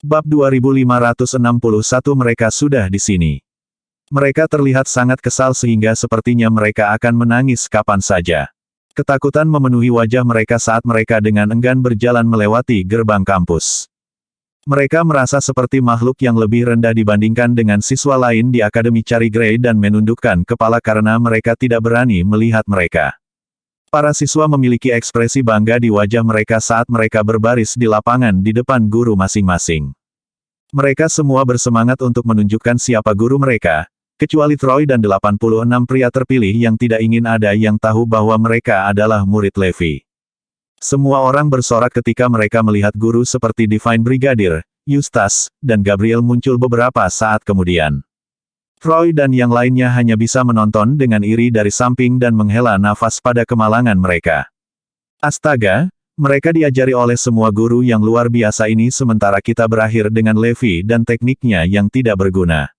Bab 2561 mereka sudah di sini. Mereka terlihat sangat kesal sehingga sepertinya mereka akan menangis kapan saja. Ketakutan memenuhi wajah mereka saat mereka dengan enggan berjalan melewati gerbang kampus. Mereka merasa seperti makhluk yang lebih rendah dibandingkan dengan siswa lain di Akademi Cari Grey dan menundukkan kepala karena mereka tidak berani melihat mereka. Para siswa memiliki ekspresi bangga di wajah mereka saat mereka berbaris di lapangan di depan guru masing-masing. Mereka semua bersemangat untuk menunjukkan siapa guru mereka, kecuali Troy dan 86 pria terpilih yang tidak ingin ada yang tahu bahwa mereka adalah murid Levi. Semua orang bersorak ketika mereka melihat guru seperti Divine Brigadier, Eustace, dan Gabriel muncul beberapa saat kemudian. Troy dan yang lainnya hanya bisa menonton dengan iri dari samping dan menghela nafas pada kemalangan mereka. Astaga, mereka diajari oleh semua guru yang luar biasa ini sementara kita berakhir dengan Levi dan tekniknya yang tidak berguna.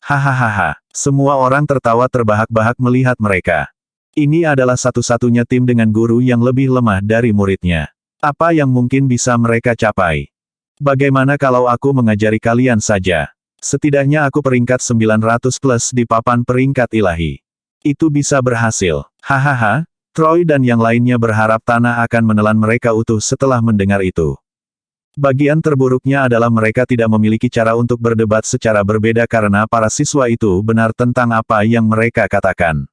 Hahaha, semua orang tertawa terbahak-bahak melihat mereka. Ini adalah satu-satunya tim dengan guru yang lebih lemah dari muridnya. Apa yang mungkin bisa mereka capai? Bagaimana kalau aku mengajari kalian saja? Setidaknya aku peringkat 900 plus di papan peringkat ilahi. Itu bisa berhasil. Hahaha, Troy dan yang lainnya berharap tanah akan menelan mereka utuh setelah mendengar itu. Bagian terburuknya adalah mereka tidak memiliki cara untuk berdebat secara berbeda karena para siswa itu benar tentang apa yang mereka katakan.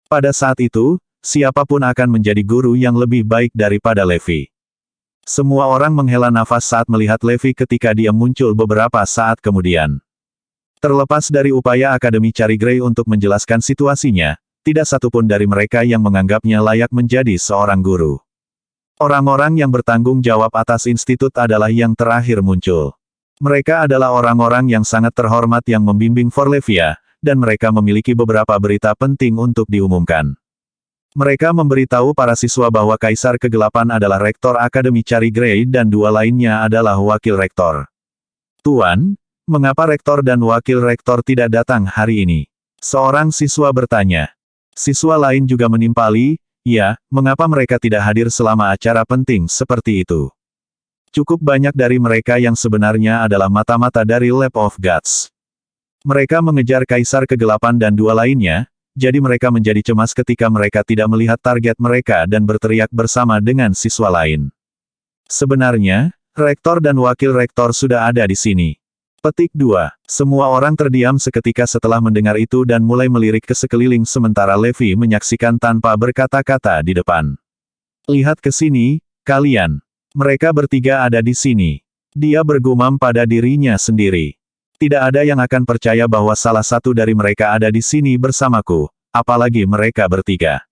Pada saat itu, siapapun akan menjadi guru yang lebih baik daripada Levi. Semua orang menghela nafas saat melihat Levi ketika dia muncul beberapa saat kemudian. Terlepas dari upaya Akademi Cari Grey untuk menjelaskan situasinya, tidak satupun dari mereka yang menganggapnya layak menjadi seorang guru. Orang-orang yang bertanggung jawab atas institut adalah yang terakhir muncul. Mereka adalah orang-orang yang sangat terhormat yang membimbing Forlevia, dan mereka memiliki beberapa berita penting untuk diumumkan. Mereka memberitahu para siswa bahwa Kaisar Kegelapan adalah Rektor Akademi Cari Grey dan dua lainnya adalah Wakil Rektor. Tuan, mengapa Rektor dan Wakil Rektor tidak datang hari ini? Seorang siswa bertanya. Siswa lain juga menimpali, ya, mengapa mereka tidak hadir selama acara penting seperti itu? Cukup banyak dari mereka yang sebenarnya adalah mata-mata dari Lab of Gods. Mereka mengejar Kaisar Kegelapan dan dua lainnya, jadi mereka menjadi cemas ketika mereka tidak melihat target mereka dan berteriak bersama dengan siswa lain. Sebenarnya, Rektor dan Wakil Rektor sudah ada di sini. Petik 2. Semua orang terdiam seketika setelah mendengar itu dan mulai melirik ke sekeliling sementara Levi menyaksikan tanpa berkata-kata di depan. Lihat ke sini, kalian. Mereka bertiga ada di sini. Dia bergumam pada dirinya sendiri. Tidak ada yang akan percaya bahwa salah satu dari mereka ada di sini bersamaku, apalagi mereka bertiga.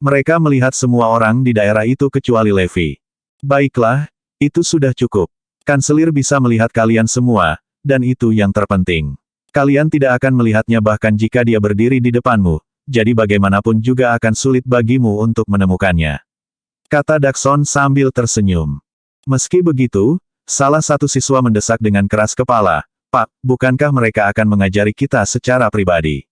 Mereka melihat semua orang di daerah itu kecuali Levi. Baiklah, itu sudah cukup. Kanselir bisa melihat kalian semua, dan itu yang terpenting. Kalian tidak akan melihatnya bahkan jika dia berdiri di depanmu, jadi bagaimanapun juga akan sulit bagimu untuk menemukannya. Kata Dakson sambil tersenyum. Meski begitu, salah satu siswa mendesak dengan keras kepala, Pak, bukankah mereka akan mengajari kita secara pribadi?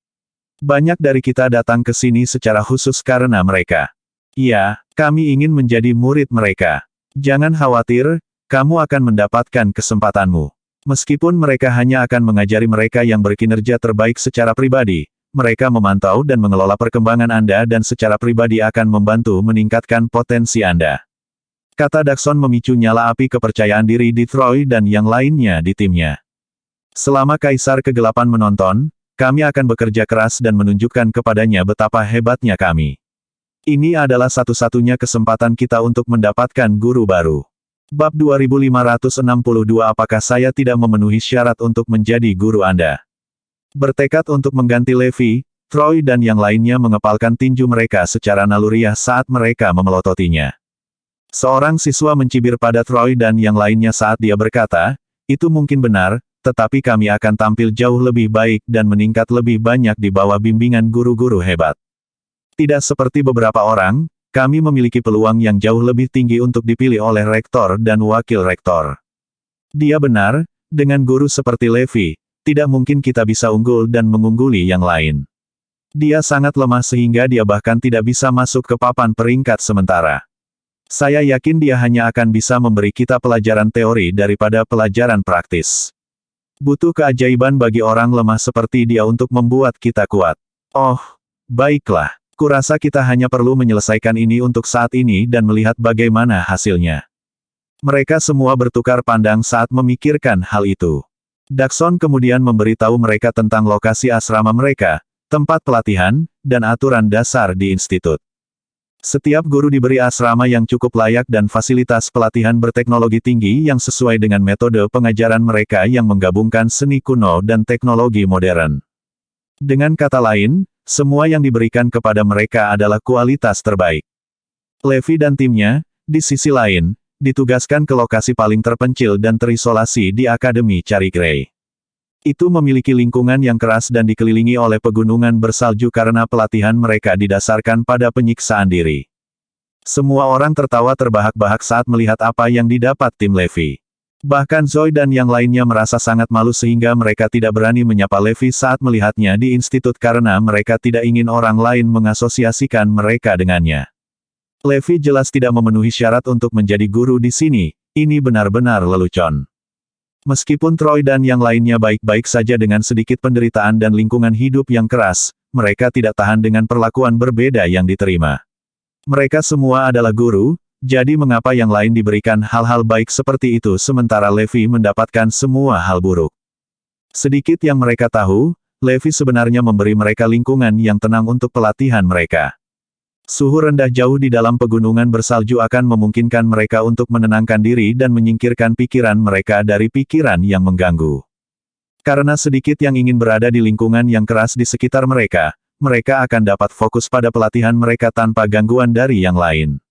Banyak dari kita datang ke sini secara khusus karena mereka. Ya, kami ingin menjadi murid mereka. Jangan khawatir, kamu akan mendapatkan kesempatanmu. Meskipun mereka hanya akan mengajari mereka yang berkinerja terbaik secara pribadi, mereka memantau dan mengelola perkembangan Anda dan secara pribadi akan membantu meningkatkan potensi Anda. Kata Dakson memicu nyala api kepercayaan diri di Troy dan yang lainnya di timnya. Selama Kaisar Kegelapan menonton, kami akan bekerja keras dan menunjukkan kepadanya betapa hebatnya kami. Ini adalah satu-satunya kesempatan kita untuk mendapatkan guru baru. Bab 2562 Apakah saya tidak memenuhi syarat untuk menjadi guru Anda? Bertekad untuk mengganti Levi, Troy dan yang lainnya mengepalkan tinju mereka secara naluriah saat mereka memelototinya. Seorang siswa mencibir pada Troy dan yang lainnya saat dia berkata, itu mungkin benar, tetapi kami akan tampil jauh lebih baik dan meningkat lebih banyak di bawah bimbingan guru-guru hebat. Tidak seperti beberapa orang, kami memiliki peluang yang jauh lebih tinggi untuk dipilih oleh rektor dan wakil rektor. Dia benar, dengan guru seperti Levi, tidak mungkin kita bisa unggul dan mengungguli yang lain. Dia sangat lemah sehingga dia bahkan tidak bisa masuk ke papan peringkat sementara. Saya yakin dia hanya akan bisa memberi kita pelajaran teori daripada pelajaran praktis. Butuh keajaiban bagi orang lemah seperti dia untuk membuat kita kuat. Oh, baiklah. Kurasa kita hanya perlu menyelesaikan ini untuk saat ini dan melihat bagaimana hasilnya. Mereka semua bertukar pandang saat memikirkan hal itu. Dakson kemudian memberitahu mereka tentang lokasi asrama mereka, tempat pelatihan, dan aturan dasar di institut. Setiap guru diberi asrama yang cukup layak dan fasilitas pelatihan berteknologi tinggi yang sesuai dengan metode pengajaran mereka yang menggabungkan seni kuno dan teknologi modern. Dengan kata lain, semua yang diberikan kepada mereka adalah kualitas terbaik. Levi dan timnya, di sisi lain, ditugaskan ke lokasi paling terpencil dan terisolasi di Akademi Cari Grey. Itu memiliki lingkungan yang keras dan dikelilingi oleh pegunungan bersalju karena pelatihan mereka didasarkan pada penyiksaan diri. Semua orang tertawa terbahak-bahak saat melihat apa yang didapat tim Levi. Bahkan Zoe dan yang lainnya merasa sangat malu sehingga mereka tidak berani menyapa Levi saat melihatnya di institut karena mereka tidak ingin orang lain mengasosiasikan mereka dengannya. Levi jelas tidak memenuhi syarat untuk menjadi guru di sini, ini benar-benar lelucon. Meskipun Troy dan yang lainnya baik-baik saja dengan sedikit penderitaan dan lingkungan hidup yang keras, mereka tidak tahan dengan perlakuan berbeda yang diterima. Mereka semua adalah guru, jadi mengapa yang lain diberikan hal-hal baik seperti itu sementara Levi mendapatkan semua hal buruk? Sedikit yang mereka tahu, Levi sebenarnya memberi mereka lingkungan yang tenang untuk pelatihan mereka. Suhu rendah jauh di dalam pegunungan bersalju akan memungkinkan mereka untuk menenangkan diri dan menyingkirkan pikiran mereka dari pikiran yang mengganggu. Karena sedikit yang ingin berada di lingkungan yang keras di sekitar mereka, mereka akan dapat fokus pada pelatihan mereka tanpa gangguan dari yang lain.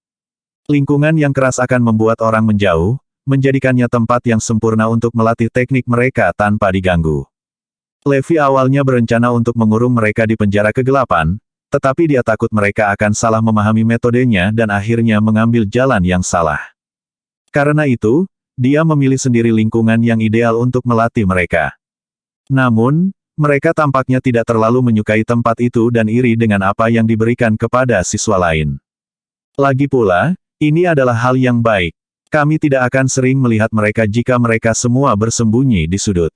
Lingkungan yang keras akan membuat orang menjauh, menjadikannya tempat yang sempurna untuk melatih teknik mereka tanpa diganggu. Levi awalnya berencana untuk mengurung mereka di penjara kegelapan, tetapi dia takut mereka akan salah memahami metodenya dan akhirnya mengambil jalan yang salah. Karena itu, dia memilih sendiri lingkungan yang ideal untuk melatih mereka. Namun, mereka tampaknya tidak terlalu menyukai tempat itu dan iri dengan apa yang diberikan kepada siswa lain. Lagi pula, ini adalah hal yang baik. Kami tidak akan sering melihat mereka jika mereka semua bersembunyi di sudut.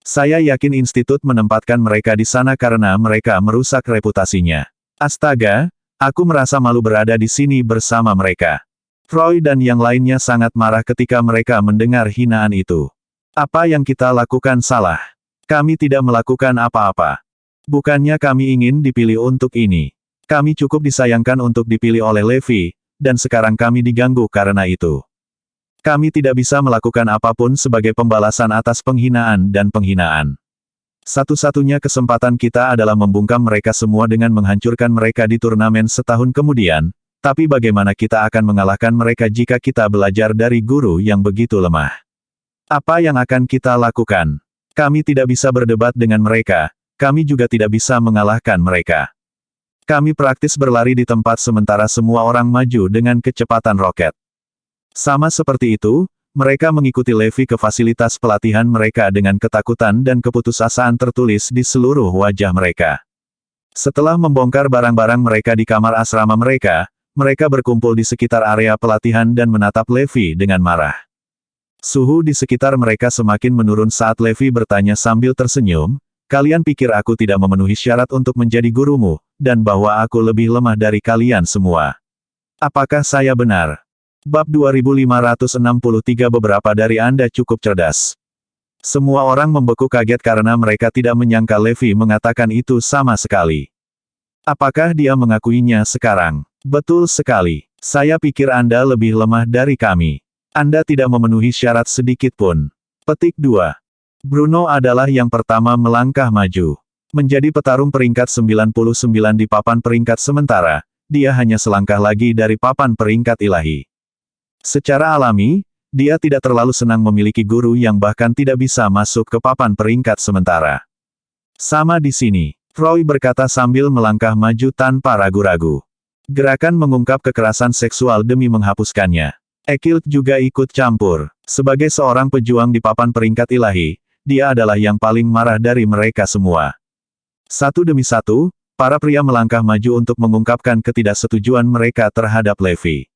Saya yakin institut menempatkan mereka di sana karena mereka merusak reputasinya. Astaga, aku merasa malu berada di sini bersama mereka. Troy dan yang lainnya sangat marah ketika mereka mendengar hinaan itu. Apa yang kita lakukan salah? Kami tidak melakukan apa-apa. Bukannya kami ingin dipilih untuk ini. Kami cukup disayangkan untuk dipilih oleh Levi, dan sekarang kami diganggu karena itu. Kami tidak bisa melakukan apapun sebagai pembalasan atas penghinaan dan penghinaan. Satu-satunya kesempatan kita adalah membungkam mereka semua dengan menghancurkan mereka di turnamen setahun kemudian, tapi bagaimana kita akan mengalahkan mereka jika kita belajar dari guru yang begitu lemah? Apa yang akan kita lakukan? Kami tidak bisa berdebat dengan mereka, kami juga tidak bisa mengalahkan mereka. Kami praktis berlari di tempat sementara semua orang maju dengan kecepatan roket. Sama seperti itu, mereka mengikuti Levi ke fasilitas pelatihan mereka dengan ketakutan dan keputusasaan tertulis di seluruh wajah mereka. Setelah membongkar barang-barang mereka di kamar asrama mereka, mereka berkumpul di sekitar area pelatihan dan menatap Levi dengan marah. Suhu di sekitar mereka semakin menurun saat Levi bertanya sambil tersenyum, "Kalian pikir aku tidak memenuhi syarat untuk menjadi gurumu, dan bahwa aku lebih lemah dari kalian semua? Apakah saya benar?" Bab 2563 Beberapa dari Anda cukup cerdas. Semua orang membeku kaget karena mereka tidak menyangka Levi mengatakan itu sama sekali. Apakah dia mengakuinya sekarang? Betul sekali. Saya pikir Anda lebih lemah dari kami. Anda tidak memenuhi syarat sedikit pun. Petik 2. Bruno adalah yang pertama melangkah maju. Menjadi petarung peringkat 99 di papan peringkat sementara, dia hanya selangkah lagi dari papan peringkat ilahi. Secara alami, dia tidak terlalu senang memiliki guru yang bahkan tidak bisa masuk ke papan peringkat sementara. Sama di sini, Troy berkata sambil melangkah maju tanpa ragu-ragu. Gerakan mengungkap kekerasan seksual demi menghapuskannya. Ekilt juga ikut campur. Sebagai seorang pejuang di papan peringkat ilahi, dia adalah yang paling marah dari mereka semua. Satu demi satu, para pria melangkah maju untuk mengungkapkan ketidaksetujuan mereka terhadap Levi.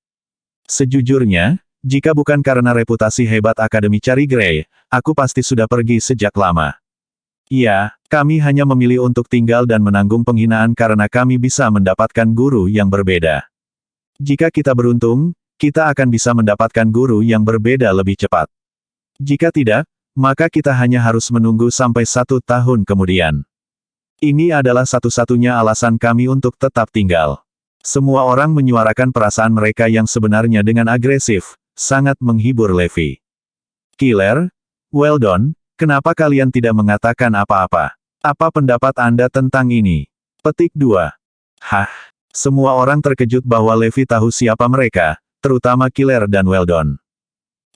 Sejujurnya, jika bukan karena reputasi hebat Akademi Cari Grey, aku pasti sudah pergi sejak lama. Iya, kami hanya memilih untuk tinggal dan menanggung penghinaan karena kami bisa mendapatkan guru yang berbeda. Jika kita beruntung, kita akan bisa mendapatkan guru yang berbeda lebih cepat. Jika tidak, maka kita hanya harus menunggu sampai 1 tahun kemudian. Ini adalah satu-satunya alasan kami untuk tetap tinggal. Semua orang menyuarakan perasaan mereka yang sebenarnya dengan agresif, sangat menghibur Levi. Killer, Weldon, kenapa kalian tidak mengatakan apa-apa? Apa pendapat Anda tentang ini? Petik 2. Hah? Semua orang terkejut bahwa Levi tahu siapa mereka, terutama Killer dan Weldon.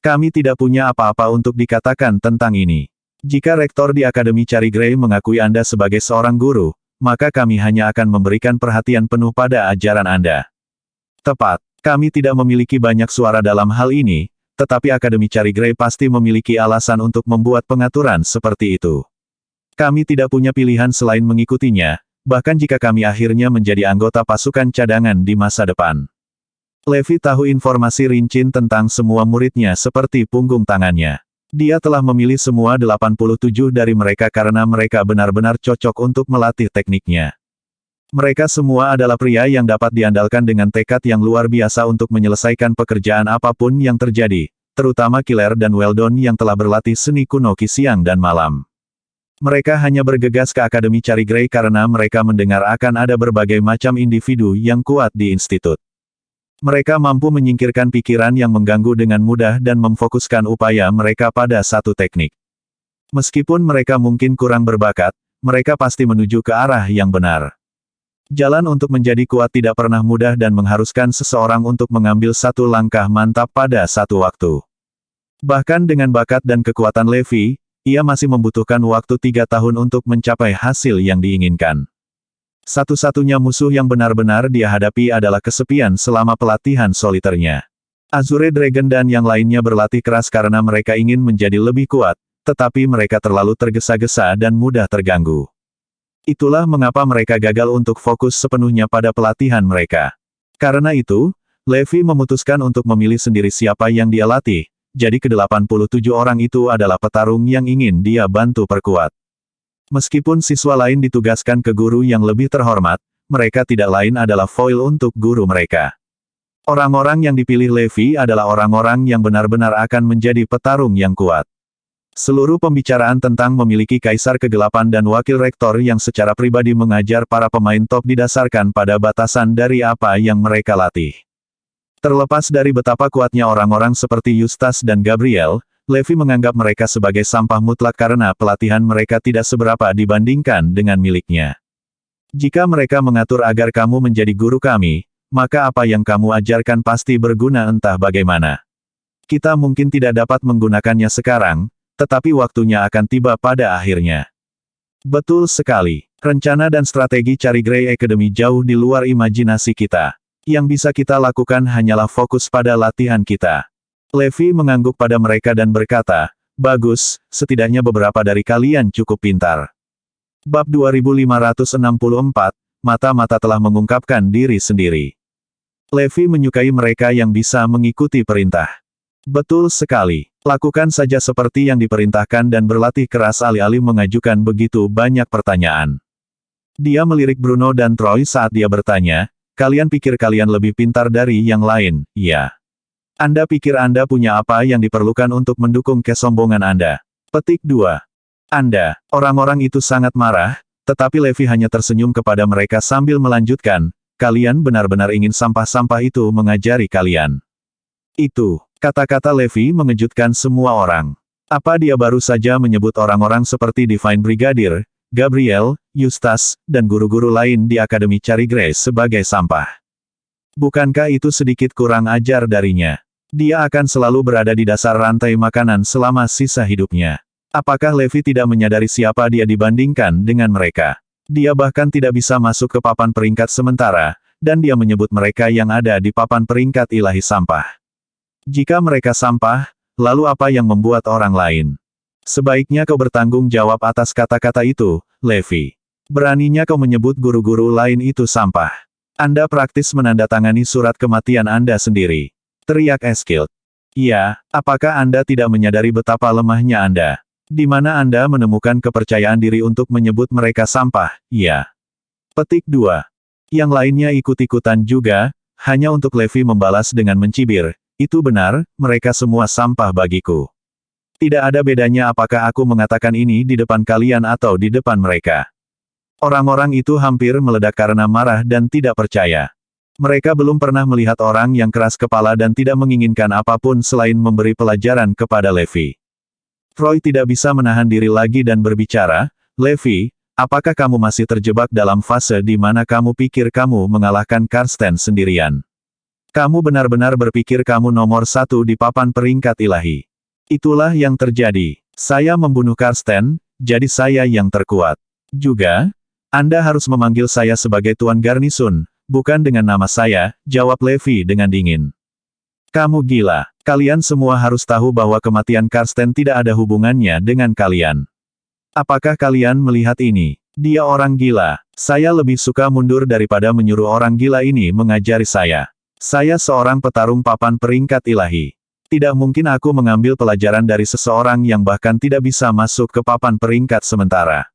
Kami tidak punya apa-apa untuk dikatakan tentang ini. Jika rektor di Akademi Cari Grey mengakui Anda sebagai seorang guru, maka kami hanya akan memberikan perhatian penuh pada ajaran Anda. Tepat, kami tidak memiliki banyak suara dalam hal ini, tetapi Akademi Cari Grey pasti memiliki alasan untuk membuat pengaturan seperti itu. Kami tidak punya pilihan selain mengikutinya, bahkan jika kami akhirnya menjadi anggota pasukan cadangan di masa depan. Levi tahu informasi rinci tentang semua muridnya seperti punggung tangannya. Dia telah memilih semua 87 dari mereka karena mereka benar-benar cocok untuk melatih tekniknya. Mereka semua adalah pria yang dapat diandalkan dengan tekad yang luar biasa untuk menyelesaikan pekerjaan apapun yang terjadi, terutama Killer dan Weldon yang telah berlatih seni kunoki siang dan malam. Mereka hanya bergegas ke Akademi Cari Grey karena mereka mendengar akan ada berbagai macam individu yang kuat di institut. Mereka mampu menyingkirkan pikiran yang mengganggu dengan mudah dan memfokuskan upaya mereka pada satu teknik. Meskipun mereka mungkin kurang berbakat, mereka pasti menuju ke arah yang benar. Jalan untuk menjadi kuat tidak pernah mudah dan mengharuskan seseorang untuk mengambil satu langkah mantap pada satu waktu. Bahkan dengan bakat dan kekuatan Levi, ia masih membutuhkan waktu 3 tahun untuk mencapai hasil yang diinginkan. Satu-satunya musuh yang benar-benar dia hadapi adalah kesepian selama pelatihan soliternya. Azure Dragon dan yang lainnya berlatih keras karena mereka ingin menjadi lebih kuat, tetapi mereka terlalu tergesa-gesa dan mudah terganggu. Itulah mengapa mereka gagal untuk fokus sepenuhnya pada pelatihan mereka. Karena itu, Levi memutuskan untuk memilih sendiri siapa yang dia latih, jadi ke-87 orang itu adalah petarung yang ingin dia bantu perkuat. Meskipun siswa lain ditugaskan ke guru yang lebih terhormat, mereka tidak lain adalah foil untuk guru mereka. Orang-orang yang dipilih Levi adalah orang-orang yang benar-benar akan menjadi petarung yang kuat. Seluruh pembicaraan tentang memiliki kaisar kegelapan dan wakil rektor yang secara pribadi mengajar para pemain top didasarkan pada batasan dari apa yang mereka latih. Terlepas dari betapa kuatnya orang-orang seperti Eustace dan Gabriel, Levi menganggap mereka sebagai sampah mutlak karena pelatihan mereka tidak seberapa dibandingkan dengan miliknya. Jika mereka mengatur agar kamu menjadi guru kami, maka apa yang kamu ajarkan pasti berguna entah bagaimana. Kita mungkin tidak dapat menggunakannya sekarang, tetapi waktunya akan tiba pada akhirnya. Betul sekali. Rencana dan strategi Cari Grey Academy jauh di luar imajinasi kita. Yang bisa kita lakukan hanyalah fokus pada latihan kita. Levi mengangguk pada mereka dan berkata, bagus, setidaknya beberapa dari kalian cukup pintar. Bab 2564, mata-mata telah mengungkapkan diri sendiri. Levi menyukai mereka yang bisa mengikuti perintah. Betul sekali. Lakukan saja seperti yang diperintahkan dan berlatih keras alih-alih mengajukan begitu banyak pertanyaan. Dia melirik Bruno dan Troy saat dia bertanya, kalian pikir kalian lebih pintar dari yang lain, ya? Anda pikir Anda punya apa yang diperlukan untuk mendukung kesombongan Anda? Petik 2. Anda, orang-orang itu sangat marah, tetapi Levi hanya tersenyum kepada mereka sambil melanjutkan, kalian benar-benar ingin sampah-sampah itu mengajari kalian. Itu, kata-kata Levi mengejutkan semua orang. Apa dia baru saja menyebut orang-orang seperti Divine Brigadier, Gabriel, Eustace, dan guru-guru lain di Akademi Cari Grey sebagai sampah? Bukankah itu sedikit kurang ajar darinya? Dia akan selalu berada di dasar rantai makanan selama sisa hidupnya. Apakah Levi tidak menyadari siapa dia dibandingkan dengan mereka? Dia bahkan tidak bisa masuk ke papan peringkat sementara, dan dia menyebut mereka yang ada di papan peringkat ilahi sampah. Jika mereka sampah, lalu apa yang membuat orang lain? Sebaiknya kau bertanggung jawab atas kata-kata itu, Levi. Beraninya kau menyebut guru-guru lain itu sampah. Anda praktis menandatangani surat kematian Anda sendiri. Teriak Eskild. Iya, apakah Anda tidak menyadari betapa lemahnya Anda? Di mana Anda menemukan kepercayaan diri untuk menyebut mereka sampah? Iya. Petik 2. Yang lainnya ikut-ikutan juga, hanya untuk Levi membalas dengan mencibir. Itu benar, mereka semua sampah bagiku. Tidak ada bedanya apakah aku mengatakan ini di depan kalian atau di depan mereka. Orang-orang itu hampir meledak karena marah dan tidak percaya. Mereka belum pernah melihat orang yang keras kepala dan tidak menginginkan apapun selain memberi pelajaran kepada Levi. Roy tidak bisa menahan diri lagi dan berbicara, Levi, apakah kamu masih terjebak dalam fase di mana kamu pikir kamu mengalahkan Karsten sendirian? Kamu benar-benar berpikir kamu nomor 1 di papan peringkat ilahi. Itulah yang terjadi. Saya membunuh Karsten, jadi saya yang terkuat. Juga, Anda harus memanggil saya sebagai Tuan Garnisun, bukan dengan nama saya, jawab Levi dengan dingin. Kamu gila. Kalian semua harus tahu bahwa kematian Karsten tidak ada hubungannya dengan kalian. Apakah kalian melihat ini? Dia orang gila. Saya lebih suka mundur daripada menyuruh orang gila ini mengajari saya. Saya seorang petarung papan peringkat ilahi. Tidak mungkin aku mengambil pelajaran dari seseorang yang bahkan tidak bisa masuk ke papan peringkat sementara.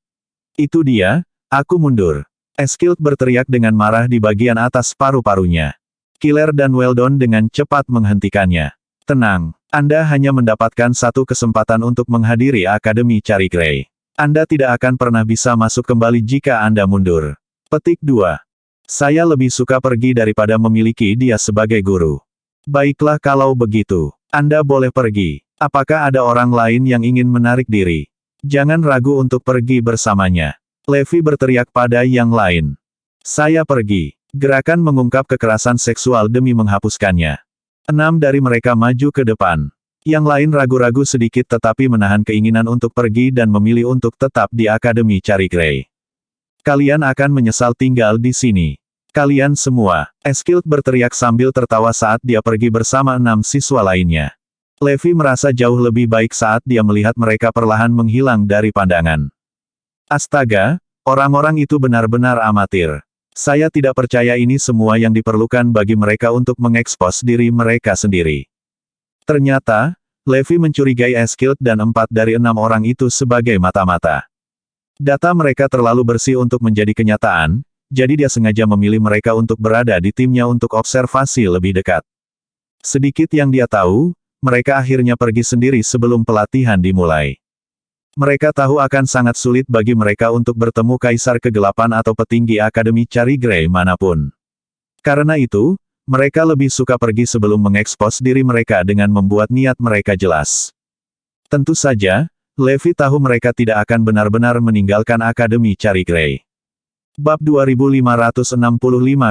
Itu dia, aku mundur. Eskild berteriak dengan marah di bagian atas paru-parunya. Killer dan Weldon dengan cepat menghentikannya. Tenang, Anda hanya mendapatkan satu kesempatan untuk menghadiri Akademi Cari Grey. Anda tidak akan pernah bisa masuk kembali jika Anda mundur. Petik 2. Saya lebih suka pergi daripada memiliki dia sebagai guru. Baiklah kalau begitu, Anda boleh pergi. Apakah ada orang lain yang ingin menarik diri? Jangan ragu untuk pergi bersamanya. Levi berteriak pada yang lain. Saya pergi. Gerakan mengungkap kekerasan seksual demi menghapuskannya. 6 dari mereka maju ke depan. Yang lain ragu-ragu sedikit tetapi menahan keinginan untuk pergi dan memilih untuk tetap di Akademi Cari Grey. Kalian akan menyesal tinggal di sini. Kalian semua, Eskild berteriak sambil tertawa saat dia pergi bersama 6 siswa lainnya. Levi merasa jauh lebih baik saat dia melihat mereka perlahan menghilang dari pandangan. Astaga, orang-orang itu benar-benar amatir. Saya tidak percaya ini semua yang diperlukan bagi mereka untuk mengekspos diri mereka sendiri. Ternyata, Levi mencurigai Eskild dan 4 dari 6 orang itu sebagai mata-mata. Data mereka terlalu bersih untuk menjadi kenyataan, jadi dia sengaja memilih mereka untuk berada di timnya untuk observasi lebih dekat. Sedikit yang dia tahu, mereka akhirnya pergi sendiri sebelum pelatihan dimulai. Mereka tahu akan sangat sulit bagi mereka untuk bertemu Kaisar Kegelapan atau petinggi Akademi Cari Grey manapun. Karena itu, mereka lebih suka pergi sebelum mengekspos diri mereka dengan membuat niat mereka jelas. Tentu saja, Levi tahu mereka tidak akan benar-benar meninggalkan Akademi Cari Grey. Bab 2565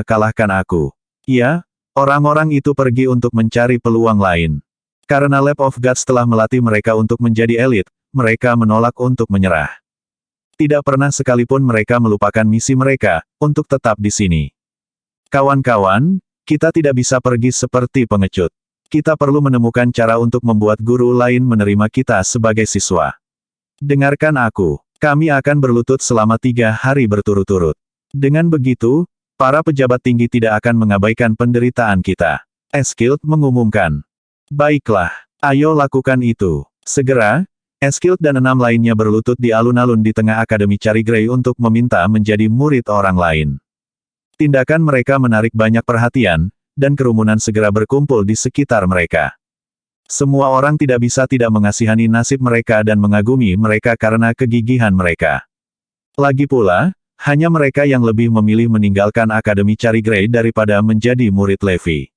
Kalahkan Aku. Ya, orang-orang itu pergi untuk mencari peluang lain. Karena Lab of Gods telah melatih mereka untuk menjadi elit, mereka menolak untuk menyerah. Tidak pernah sekalipun mereka melupakan misi mereka, untuk tetap di sini. Kawan-kawan, kita tidak bisa pergi seperti pengecut. Kita perlu menemukan cara untuk membuat guru lain menerima kita sebagai siswa. Dengarkan aku, kami akan berlutut selama 3 hari berturut-turut. Dengan begitu, para pejabat tinggi tidak akan mengabaikan penderitaan kita. Eskild mengumumkan. Baiklah, ayo lakukan itu. Segera, Eskild dan 6 lainnya berlutut di alun-alun di tengah Akademi Cari Grey untuk meminta menjadi murid orang lain. Tindakan mereka menarik banyak perhatian, dan kerumunan segera berkumpul di sekitar mereka. Semua orang tidak bisa tidak mengasihani nasib mereka dan mengagumi mereka karena kegigihan mereka. Lagi pula, hanya mereka yang lebih memilih meninggalkan Akademi Cari Grey daripada menjadi murid Levi.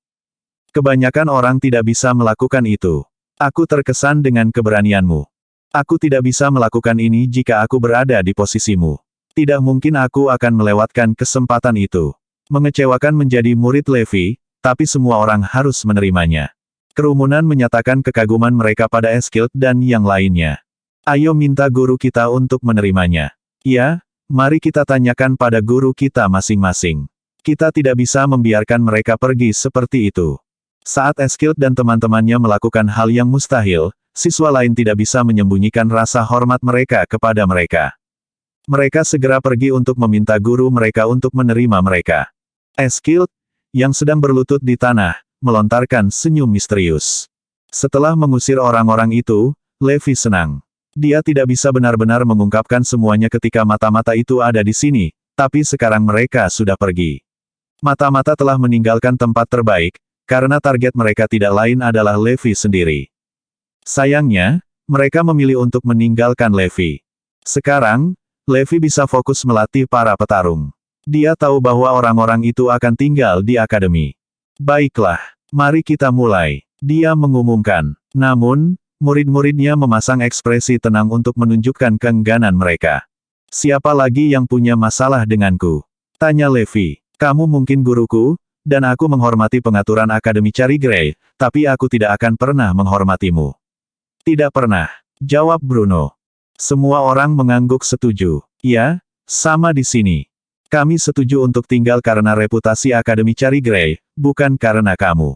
Kebanyakan orang tidak bisa melakukan itu. Aku terkesan dengan keberanianmu. Aku tidak bisa melakukan ini jika aku berada di posisimu. Tidak mungkin aku akan melewatkan kesempatan itu. Mengecewakan menjadi murid Levi, tapi semua orang harus menerimanya. Kerumunan menyatakan kekaguman mereka pada Eskild dan yang lainnya. Ayo minta guru kita untuk menerimanya. Ya, mari kita tanyakan pada guru kita masing-masing. Kita tidak bisa membiarkan mereka pergi seperti itu. Saat Eskild dan teman-temannya melakukan hal yang mustahil, siswa lain tidak bisa menyembunyikan rasa hormat mereka kepada mereka. Mereka segera pergi untuk meminta guru mereka untuk menerima mereka. Eskild, yang sedang berlutut di tanah, melontarkan senyum misterius. Setelah mengusir orang-orang itu, Levi senang. Dia tidak bisa benar-benar mengungkapkan semuanya ketika mata-mata itu ada di sini, tapi sekarang mereka sudah pergi. Mata-mata telah meninggalkan tempat terbaik, karena target mereka tidak lain adalah Levi sendiri. Sayangnya, mereka memilih untuk meninggalkan Levi. Sekarang, Levi bisa fokus melatih para petarung. Dia tahu bahwa orang-orang itu akan tinggal di akademi. Baiklah, mari kita mulai, dia mengumumkan. Namun, murid-muridnya memasang ekspresi tenang untuk menunjukkan keengganan mereka. Siapa lagi yang punya masalah denganku? Tanya Levi. Kamu mungkin guruku, dan aku menghormati pengaturan Akademi Cari Grey, tapi aku tidak akan pernah menghormatimu. Tidak pernah, jawab Bruno. Semua orang mengangguk setuju. Ya, sama di sini. Kami setuju untuk tinggal karena reputasi Akademi Cari Grey, bukan karena kamu.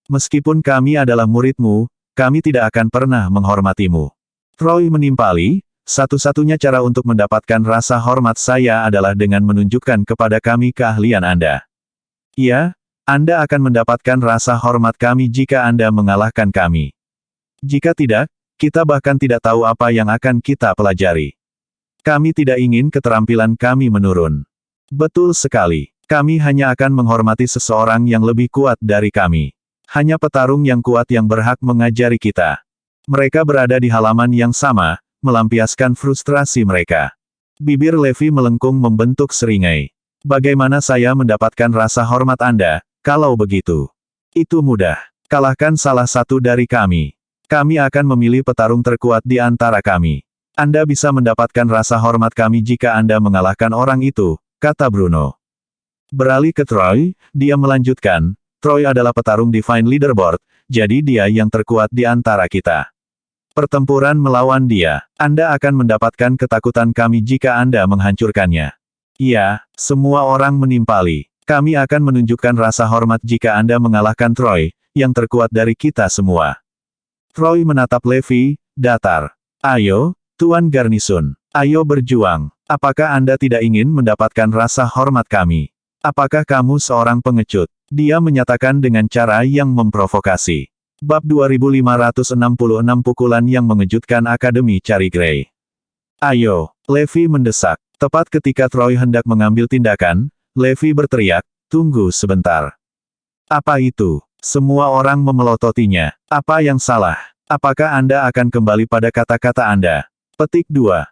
Meskipun kami adalah muridmu, kami tidak akan pernah menghormatimu. Troy menimpali, satu-satunya cara untuk mendapatkan rasa hormat saya adalah dengan menunjukkan kepada kami keahlian Anda. Ya, Anda akan mendapatkan rasa hormat kami jika Anda mengalahkan kami. Jika tidak, kita bahkan tidak tahu apa yang akan kita pelajari. Kami tidak ingin keterampilan kami menurun. Betul sekali. Kami hanya akan menghormati seseorang yang lebih kuat dari kami. Hanya petarung yang kuat yang berhak mengajari kita. Mereka berada di halaman yang sama, melampiaskan frustrasi mereka. Bibir Levi melengkung membentuk seringai. Bagaimana saya mendapatkan rasa hormat Anda, kalau begitu? Itu mudah. Kalahkan salah satu dari kami. Kami akan memilih petarung terkuat di antara kami. Anda bisa mendapatkan rasa hormat kami jika Anda mengalahkan orang itu, kata Bruno. Beralih ke Troy, dia melanjutkan, Troy adalah petarung Divine Leaderboard, jadi dia yang terkuat di antara kita. Pertempuran melawan dia, Anda akan mendapatkan ketakutan kami jika Anda menghancurkannya. Iya, semua orang menimpali. Kami akan menunjukkan rasa hormat jika Anda mengalahkan Troy, yang terkuat dari kita semua. Troy menatap Levi, datar. Ayo, Tuan Garnison. Ayo berjuang. Apakah Anda tidak ingin mendapatkan rasa hormat kami? Apakah kamu seorang pengecut? Dia menyatakan dengan cara yang memprovokasi. Bab 2566 Pukulan yang Mengejutkan Akademi Cari Grey. Ayo, Levi mendesak. Tepat ketika Troy hendak mengambil tindakan, Levi berteriak, tunggu sebentar. Apa itu? Semua orang memelototinya. Apa yang salah? Apakah Anda akan kembali pada kata-kata Anda? Petik 2.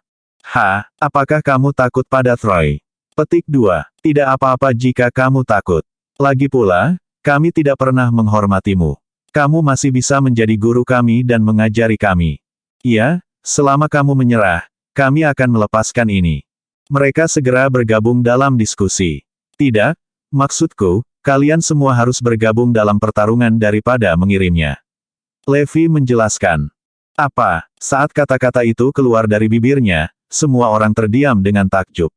Apakah kamu takut pada Troy? Petik 2. Tidak apa-apa jika kamu takut. Lagi pula, kami tidak pernah menghormatimu. Kamu masih bisa menjadi guru kami dan mengajari kami. Iya, selama kamu menyerah, kami akan melepaskan ini. Mereka segera bergabung dalam diskusi. Tidak, maksudku, kalian semua harus bergabung dalam pertarungan daripada mengirimnya. Levi menjelaskan. Apa? Saat kata-kata itu keluar dari bibirnya, semua orang terdiam dengan takjub.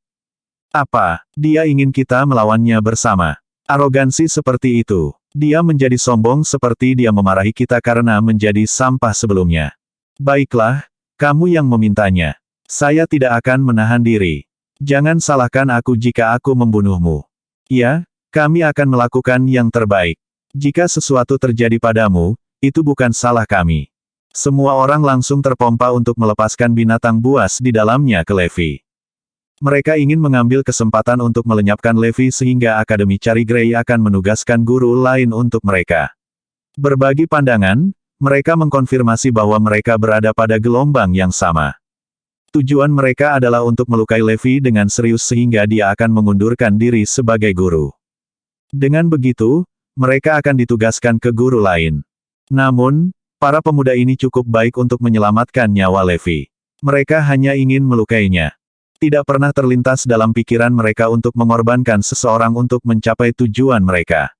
Apa? Dia ingin kita melawannya bersama. Arogansi seperti itu. Dia menjadi sombong seperti dia memarahi kita karena menjadi sampah sebelumnya. Baiklah, kamu yang memintanya. Saya tidak akan menahan diri. Jangan salahkan aku jika aku membunuhmu. Ya, kami akan melakukan yang terbaik. Jika sesuatu terjadi padamu, itu bukan salah kami. Semua orang langsung terpompa untuk melepaskan binatang buas di dalamnya ke Levi. Mereka ingin mengambil kesempatan untuk melenyapkan Levi sehingga Akademi Cari Grey akan menugaskan guru lain untuk mereka. Berbagi pandangan, mereka mengkonfirmasi bahwa mereka berada pada gelombang yang sama. Tujuan mereka adalah untuk melukai Levi dengan serius sehingga dia akan mengundurkan diri sebagai guru. Dengan begitu, mereka akan ditugaskan ke guru lain. Namun, para pemuda ini cukup baik untuk menyelamatkan nyawa Levi. Mereka hanya ingin melukainya. Tidak pernah terlintas dalam pikiran mereka untuk mengorbankan seseorang untuk mencapai tujuan mereka.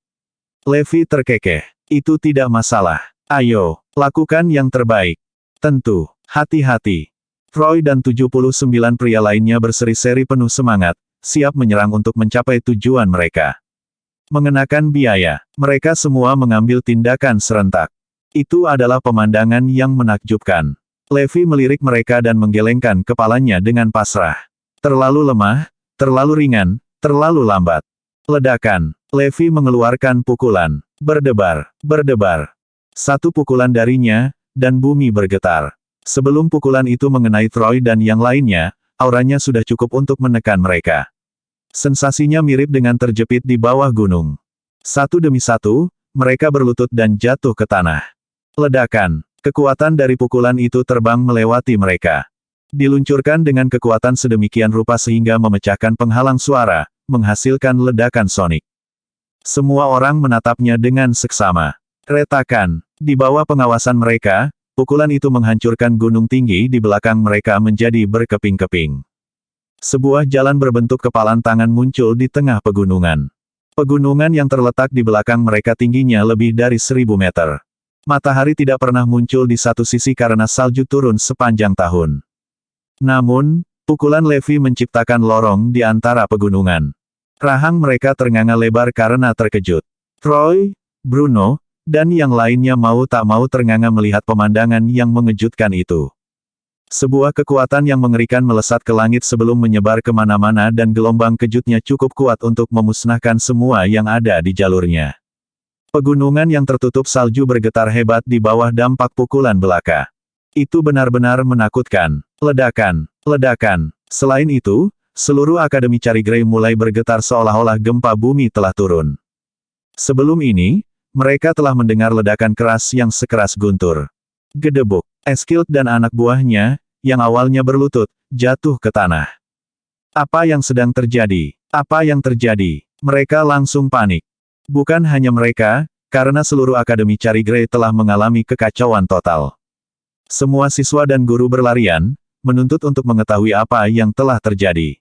Levi terkekeh. Itu tidak masalah. Ayo, lakukan yang terbaik. Tentu, hati-hati. Troy dan 79 pria lainnya berseri-seri penuh semangat, siap menyerang untuk mencapai tujuan mereka. Mengenakan biaya, mereka semua mengambil tindakan serentak. Itu adalah pemandangan yang menakjubkan. Levi melirik mereka dan menggelengkan kepalanya dengan pasrah. Terlalu lemah, terlalu ringan, terlalu lambat. Ledakan. Levi mengeluarkan pukulan. Berdebar, berdebar. Satu pukulan darinya, dan bumi bergetar. Sebelum pukulan itu mengenai Troy dan yang lainnya, auranya sudah cukup untuk menekan mereka. Sensasinya mirip dengan terjepit di bawah gunung. Satu demi satu, mereka berlutut dan jatuh ke tanah. Ledakan. Kekuatan dari pukulan itu terbang melewati mereka. Diluncurkan dengan kekuatan sedemikian rupa sehingga memecahkan penghalang suara, menghasilkan ledakan sonik. Semua orang menatapnya dengan seksama. Retakan. Di bawah pengawasan mereka, pukulan itu menghancurkan gunung tinggi di belakang mereka menjadi berkeping-keping. Sebuah jalan berbentuk kepalan tangan muncul di tengah pegunungan. Pegunungan yang terletak di belakang mereka tingginya lebih dari 1000 meter. Matahari tidak pernah muncul di satu sisi karena salju turun sepanjang tahun. Namun, pukulan Levi menciptakan lorong di antara pegunungan. Rahang mereka ternganga lebar karena terkejut. Troy, Bruno, dan yang lainnya mau tak mau ternganga melihat pemandangan yang mengejutkan itu. Sebuah kekuatan yang mengerikan melesat ke langit sebelum menyebar kemana-mana dan gelombang kejutnya cukup kuat untuk memusnahkan semua yang ada di jalurnya. Pegunungan yang tertutup salju bergetar hebat di bawah dampak pukulan belaka. Itu benar-benar menakutkan. Ledakan, ledakan. Selain itu, seluruh Akademi Carigrey mulai bergetar seolah-olah gempa bumi telah turun. Sebelum ini, mereka telah mendengar ledakan keras yang sekeras guntur. Gedebuk. Eskild dan anak buahnya, yang awalnya berlutut, jatuh ke tanah. Apa yang sedang terjadi? Apa yang terjadi? Mereka langsung panik. Bukan hanya mereka, karena seluruh Akademi Carigrey telah mengalami kekacauan total. Semua siswa dan guru berlarian, menuntut untuk mengetahui apa yang telah terjadi.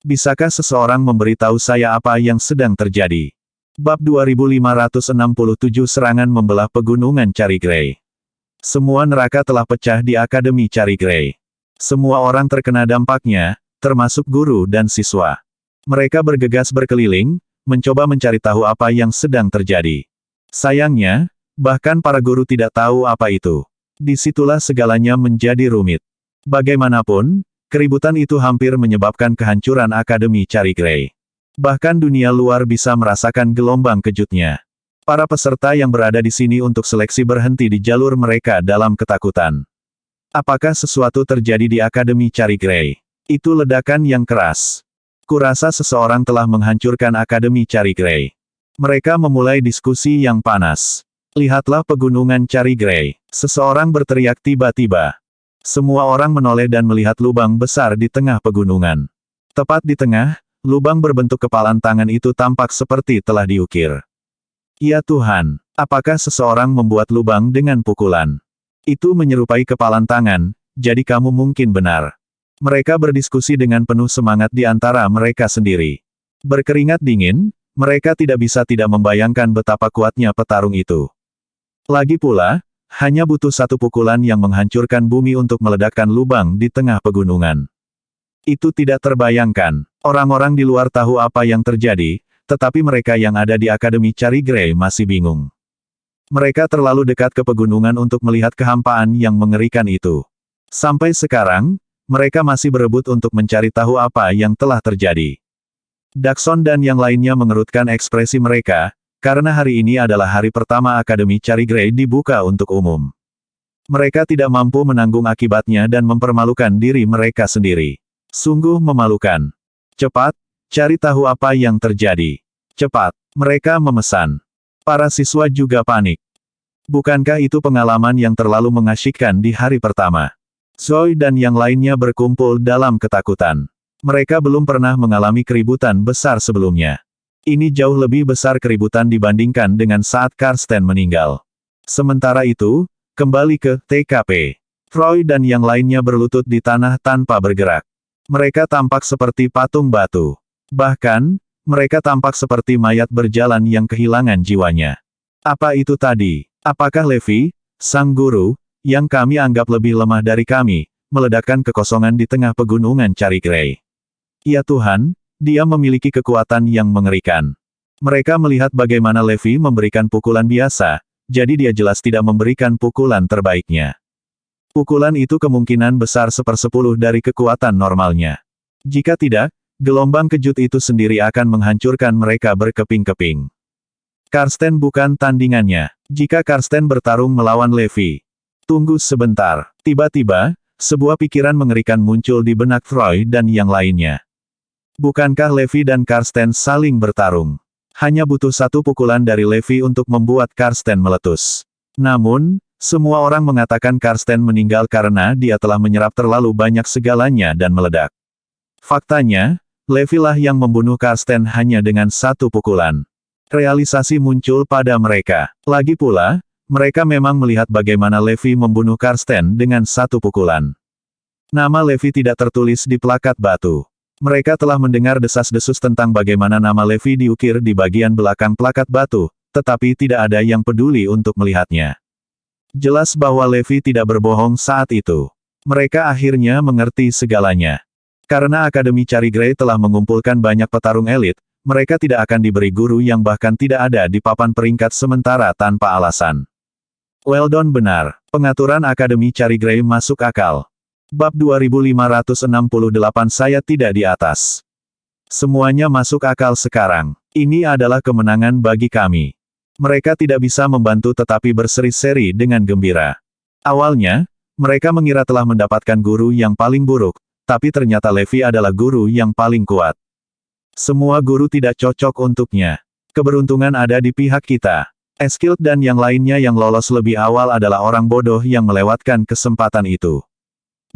Bisakah seseorang memberitahu saya apa yang sedang terjadi? Bab 2567 Serangan Membelah Pegunungan Carigrey. Semua neraka telah pecah di Akademi Carigrey. Semua orang terkena dampaknya, termasuk guru dan siswa. Mereka bergegas berkeliling, mencoba mencari tahu apa yang sedang terjadi. Sayangnya, bahkan para guru tidak tahu apa itu. Disitulah segalanya menjadi rumit. Bagaimanapun, keributan itu hampir menyebabkan kehancuran Akademi Carigrey. Bahkan dunia luar bisa merasakan gelombang kejutnya. Para peserta yang berada di sini untuk seleksi berhenti di jalur mereka dalam ketakutan. Apakah sesuatu terjadi di Akademi Carigrey? Itu ledakan yang keras. Kurasa seseorang telah menghancurkan Akademi Carigrey. Mereka memulai diskusi yang panas. Lihatlah pegunungan Carigrey. Seseorang berteriak tiba-tiba. Semua orang menoleh dan melihat lubang besar di tengah pegunungan. Tepat di tengah, lubang berbentuk kepalan tangan itu tampak seperti telah diukir. Ya Tuhan, apakah seseorang membuat lubang dengan pukulan? Itu menyerupai kepalan tangan, jadi kamu mungkin benar. Mereka berdiskusi dengan penuh semangat di antara mereka sendiri. Berkeringat dingin, mereka tidak bisa tidak membayangkan betapa kuatnya petarung itu. Lagi pula, hanya butuh satu pukulan yang menghancurkan bumi untuk meledakkan lubang di tengah pegunungan. Itu tidak terbayangkan. Orang-orang di luar tahu apa yang terjadi, tetapi mereka yang ada di Akademi Carigrey masih bingung. Mereka terlalu dekat ke pegunungan untuk melihat kehampaan yang mengerikan itu. Sampai sekarang, mereka masih berebut untuk mencari tahu apa yang telah terjadi. Dakson dan yang lainnya mengerutkan ekspresi mereka, karena hari ini adalah hari pertama Akademi Carigrey dibuka untuk umum. Mereka tidak mampu menanggung akibatnya dan mempermalukan diri mereka sendiri. Sungguh memalukan. Cepat, cari tahu apa yang terjadi. Cepat, mereka memesan. Para siswa juga panik. Bukankah itu pengalaman yang terlalu mengasyikkan di hari pertama? Zoe dan yang lainnya berkumpul dalam ketakutan. Mereka belum pernah mengalami keributan besar sebelumnya. Ini jauh lebih besar keributan dibandingkan dengan saat Karsten meninggal. Sementara itu, kembali ke TKP. Troy dan yang lainnya berlutut di tanah tanpa bergerak. Mereka tampak seperti patung batu. Bahkan, mereka tampak seperti mayat berjalan yang kehilangan jiwanya. Apa itu tadi? Apakah Levi, sang guru, yang kami anggap lebih lemah dari kami, meledakkan kekosongan di tengah pegunungan Carigrey? Ya Tuhan, dia memiliki kekuatan yang mengerikan. Mereka melihat bagaimana Levi memberikan pukulan biasa, jadi dia jelas tidak memberikan pukulan terbaiknya. Pukulan itu kemungkinan besar 1/10 dari kekuatan normalnya. Jika tidak, gelombang kejut itu sendiri akan menghancurkan mereka berkeping-keping. Karsten bukan tandingannya. Jika Karsten bertarung melawan Levi. Tunggu sebentar. Tiba-tiba, sebuah pikiran mengerikan muncul di benak Troy dan yang lainnya. Bukankah Levi dan Karsten saling bertarung? Hanya butuh satu pukulan dari Levi untuk membuat Karsten meletus. Namun, semua orang mengatakan Karsten meninggal karena dia telah menyerap terlalu banyak segalanya dan meledak. Faktanya, Levi lah yang membunuh Karsten hanya dengan satu pukulan. Realisasi muncul pada mereka. Lagi pula, mereka memang melihat bagaimana Levi membunuh Karsten dengan satu pukulan. Nama Levi tidak tertulis di plakat batu. Mereka telah mendengar desas-desus tentang bagaimana nama Levi diukir di bagian belakang plakat batu, tetapi tidak ada yang peduli untuk melihatnya. Jelas bahwa Levi tidak berbohong saat itu. Mereka akhirnya mengerti segalanya. Karena Akademi Cari Grey telah mengumpulkan banyak petarung elit, mereka tidak akan diberi guru yang bahkan tidak ada di papan peringkat sementara tanpa alasan. Weldon benar. Pengaturan Akademi Cari Grey masuk akal. Bab 2568 saya tidak di atas. Semuanya masuk akal sekarang. Ini adalah kemenangan bagi kami. Mereka tidak bisa membantu tetapi berseri-seri dengan gembira. Awalnya, mereka mengira telah mendapatkan guru yang paling buruk, tapi ternyata Levi adalah guru yang paling kuat. Semua guru tidak cocok untuknya. Keberuntungan ada di pihak kita. Eskild dan yang lainnya yang lolos lebih awal adalah orang bodoh yang melewatkan kesempatan itu.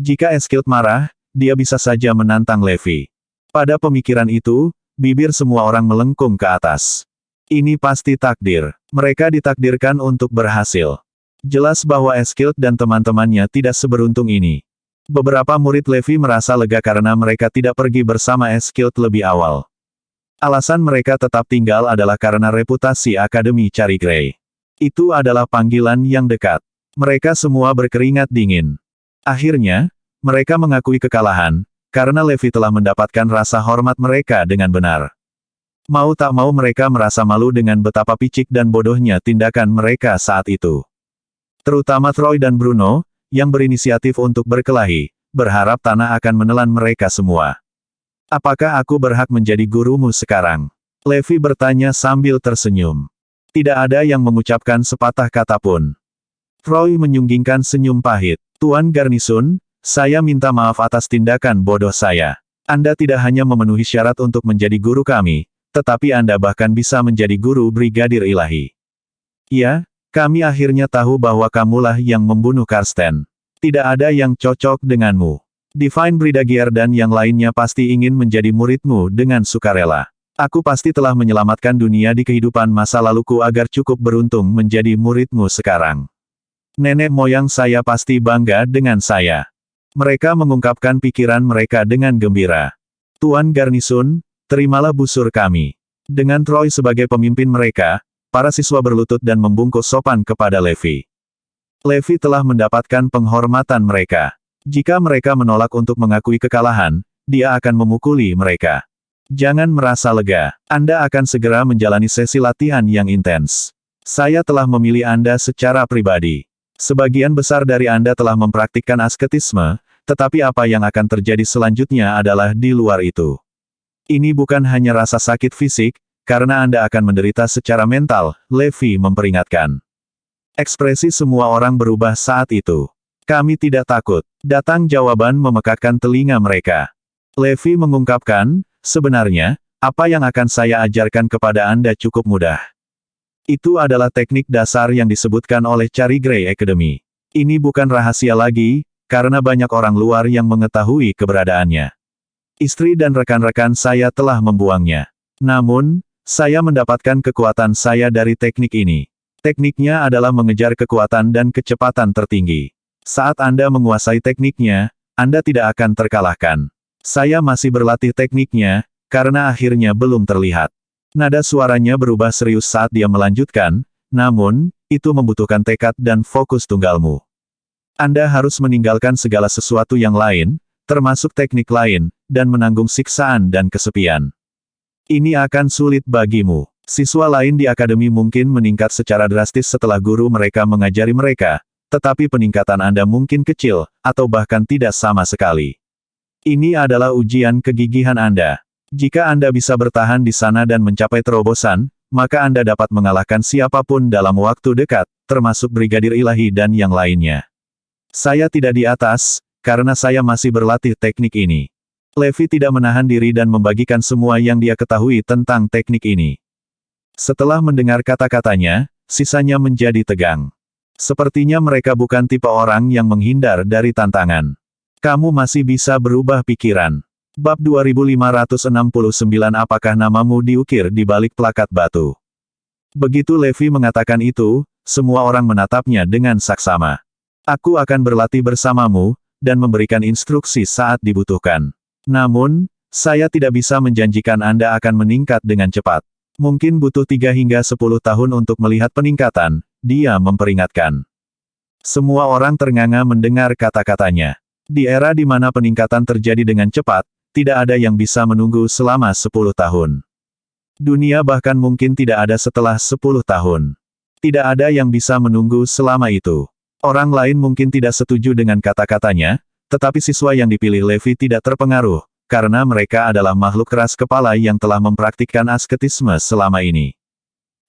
Jika Eskild marah, dia bisa saja menantang Levi. Pada pemikiran itu, bibir semua orang melengkung ke atas. Ini pasti takdir. Mereka ditakdirkan untuk berhasil. Jelas bahwa Eskild dan teman-temannya tidak seberuntung ini. Beberapa murid Levi merasa lega karena mereka tidak pergi bersama Eskild lebih awal. Alasan mereka tetap tinggal adalah karena reputasi Akademi Cari Grey. Itu adalah panggilan yang dekat. Mereka semua berkeringat dingin. Akhirnya, mereka mengakui kekalahan, karena Levi telah mendapatkan rasa hormat mereka dengan benar. Mau tak mau mereka merasa malu dengan betapa picik dan bodohnya tindakan mereka saat itu. Terutama Troy dan Bruno, yang berinisiatif untuk berkelahi, berharap tanah akan menelan mereka semua. Apakah aku berhak menjadi gurumu sekarang? Levi bertanya sambil tersenyum. Tidak ada yang mengucapkan sepatah kata pun. Troy menyunggingkan senyum pahit. Tuan Garnisun, saya minta maaf atas tindakan bodoh saya. Anda tidak hanya memenuhi syarat untuk menjadi guru kami, tetapi Anda bahkan bisa menjadi guru Brigadir Ilahi. Ya, kami akhirnya tahu bahwa kamulah yang membunuh Karsten. Tidak ada yang cocok denganmu. Divine Brigadier dan yang lainnya pasti ingin menjadi muridmu dengan sukarela. Aku pasti telah menyelamatkan dunia di kehidupan masa laluku agar cukup beruntung menjadi muridmu sekarang. Nenek moyang saya pasti bangga dengan saya. Mereka mengungkapkan pikiran mereka dengan gembira. Tuan Garnisun, terimalah busur kami. Dengan Troy sebagai pemimpin mereka, para siswa berlutut dan membungkuk sopan kepada Levi. Levi telah mendapatkan penghormatan mereka. Jika mereka menolak untuk mengakui kekalahan, dia akan memukuli mereka. Jangan merasa lega. Anda akan segera menjalani sesi latihan yang intens. Saya telah memilih Anda secara pribadi. Sebagian besar dari Anda telah mempraktikkan asketisme, tetapi apa yang akan terjadi selanjutnya adalah di luar itu. Ini bukan hanya rasa sakit fisik, karena Anda akan menderita secara mental, Levi memperingatkan. Ekspresi semua orang berubah saat itu. Kami tidak takut. Datang jawaban memekakkan telinga mereka. Levi mengungkapkan, sebenarnya, apa yang akan saya ajarkan kepada Anda cukup mudah. Itu adalah teknik dasar yang disebutkan oleh Cari Grey Academy. Ini bukan rahasia lagi, karena banyak orang luar yang mengetahui keberadaannya. Istri dan rekan-rekan saya telah membuangnya. Namun, saya mendapatkan kekuatan saya dari teknik ini. Tekniknya adalah mengejar kekuatan dan kecepatan tertinggi. Saat Anda menguasai tekniknya, Anda tidak akan terkalahkan. Saya masih berlatih tekniknya, karena akhirnya belum terlihat. Nada suaranya berubah serius saat dia melanjutkan, namun, itu membutuhkan tekad dan fokus tunggalmu. Anda harus meninggalkan segala sesuatu yang lain, termasuk teknik lain, dan menanggung siksaan dan kesepian. Ini akan sulit bagimu. Siswa lain di akademi mungkin meningkat secara drastis setelah guru mereka mengajari mereka, tetapi peningkatan Anda mungkin kecil, atau bahkan tidak sama sekali. Ini adalah ujian kegigihan Anda. Jika Anda bisa bertahan di sana dan mencapai terobosan, maka Anda dapat mengalahkan siapapun dalam waktu dekat, termasuk Brigadir Ilahi dan yang lainnya. Saya tidak di atas, karena saya masih berlatih teknik ini. Levi tidak menahan diri dan membagikan semua yang dia ketahui tentang teknik ini. Setelah mendengar kata-katanya, sisanya menjadi tegang. Sepertinya mereka bukan tipe orang yang menghindar dari tantangan. Kamu masih bisa berubah pikiran. Bab 2569 Apakah namamu diukir di balik plakat batu? Begitu Levi mengatakan itu, semua orang menatapnya dengan saksama. Aku akan berlatih bersamamu, dan memberikan instruksi saat dibutuhkan. Namun, saya tidak bisa menjanjikan Anda akan meningkat dengan cepat. Mungkin butuh 3 hingga 10 tahun untuk melihat peningkatan, dia memperingatkan. Semua orang ternganga mendengar kata-katanya. Di era di mana peningkatan terjadi dengan cepat, tidak ada yang bisa menunggu selama 10 tahun. Dunia bahkan mungkin tidak ada setelah 10 tahun. Tidak ada yang bisa menunggu selama itu. Orang lain mungkin tidak setuju dengan kata-katanya, tetapi siswa yang dipilih Levi tidak terpengaruh, karena mereka adalah makhluk keras kepala yang telah mempraktikkan asketisme selama ini.